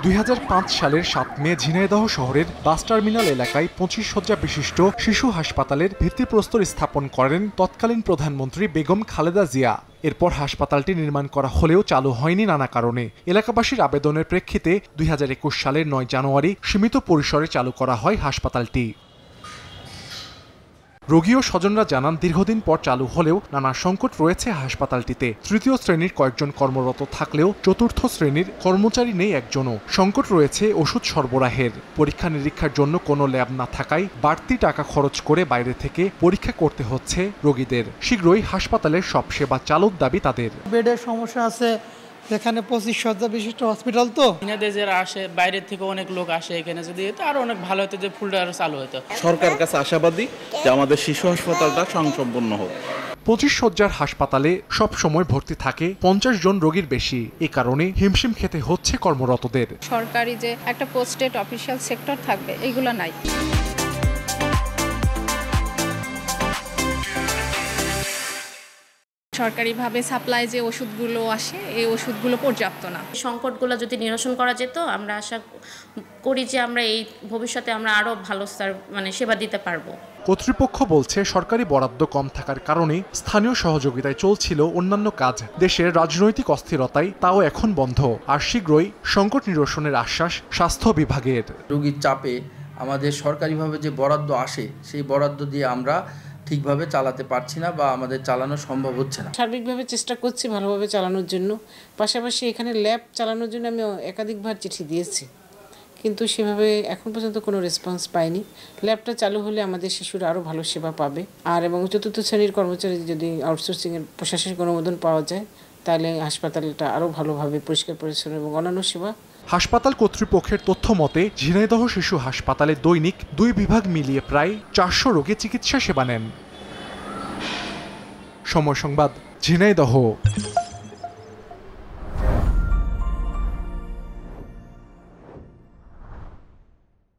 2005 সালের 7 মে ঝিনাইদহ শহরের bus terminal এলাকায় 25 শয্যা বিশিষ্ট শিশু হাসপাতালের ভিত্তিপ্রস্তর স্থাপন করেন তৎকালীন প্রধানমন্ত্রী বেগম খালেদা জিয়া। এরপর হাসপাতালটি নির্মাণ করা হলেও চালু হয়নি নানা কারণে। এলাকাবাসীর আবেদনের প্রেক্ষিতে 2021 সালের 9 জানুয়ারি সীমিত পরিসরে চালু করা হয় হাসপাতালটি। রোগী ও স্বজনরা জানান, দীর্ঘদিন পর চালু হলেও নানা সংকট রয়েছে হাসপাতালটিতে। তৃতীয় শ্রেণীর কয়েকজন কর্মরত থাকলেও চতুর্থ শ্রেণীর কর্মচারী নেই একজনও। সংকট রয়েছে ওষুধ সরবরাহের। পরীক্ষা নিরীক্ষার জন্য কোনো ল্যাব না থাকায় বাড়তি টাকা খরচ করে বাইরে থেকে পরীক্ষা করতে হচ্ছে রোগীদের। শীঘ্রই হাসপাতালের সব সেবা চালুর দাবি তাদের। বেডের সমস্যা আছে, এখানে 25 শয্যা বিশিষ্ট হসপিটাল তো যারা আসে বাইরের থেকে অনেক লোক আসে এখানে, যদি এটা আরো অনেক ভালো হতো, যে ফুলটা আরো চালু হতো। সরকারের কাছে আশাবাদী যে আমাদের শিশু হাসপাতালটা স্বয়ংসম্পূর্ণ হোক। 25 শয্যার হাসপাতালে সব সময় ভর্তি থাকে 50 জন রোগীর বেশি। এ কারণে হিমশিম খেতে হচ্ছে কর্মরতদের। সরকারি যে একটা পোস্টেড অফিসিয়াল সেক্টর থাকবে, এগুলো নাই। সরকারিভাবে সাপ্লাই যে ওষুধগুলো আসে, এই ওষুধগুলো পর্যাপ্ত না। সংকটগুলো যদি নিরসন করা যেত, আমরা আশা করি যে আমরা এই ভবিষ্যতে আমরা আরো ভালো সেবা দিতে পারবো। কর্তৃপক্ষ বলছে, সরকারি বরাদ্দ কম থাকার কারণে স্থানীয় সহযোগিতায় চলছিল অন্যান্য কাজ। দেশের রাজনৈতিক অস্থিরতায় তাও এখন বন্ধ। আর শীঘ্রই সংকট নিরসনের আশ্বাস স্বাস্থ্য বিভাগের। রোগীর চাপে আমাদের সরকারিভাবে যে বরাদ্দ আসে, সেই বরাদ্দ দিয়ে আমরা ঠিকভাবে চালাতে পারছি না বা আমাদের চালানো সম্ভব হচ্ছে না। সার্বিকভাবে চেষ্টা করছি ভালোভাবে চালানোর জন্য। পাশাপাশি এখানে ল্যাব চালানোর জন্য আমি একাধিকবার চিঠি দিয়েছি, কিন্তু সেভাবে এখন পর্যন্ত কোনো রেসপন্স পাইনি। ল্যাবটা চালু হলে আমাদের শিশুরা আরও ভালো সেবা পাবে। আর এবং চতুর্থ শ্রেণীর কর্মচারী যদি আউটসোর্সিংয়ের প্রশাসনিক অনুমোদন পাওয়া যায়, তাহলে হাসপাতালটা আরও ভালোভাবে পরিষ্কার পরিচ্ছন্ন এবং অন্যান্য সেবা। হাসপাতাল কর্তৃপক্ষের তথ্য মতে, ঝিনাইদহ শিশু হাসপাতালে দৈনিক 2 বিভাগ মিলিয়ে প্রায় 400 রোগী চিকিৎসা সেবা নেন। সময় সংবাদ, ঝিনাইদহ।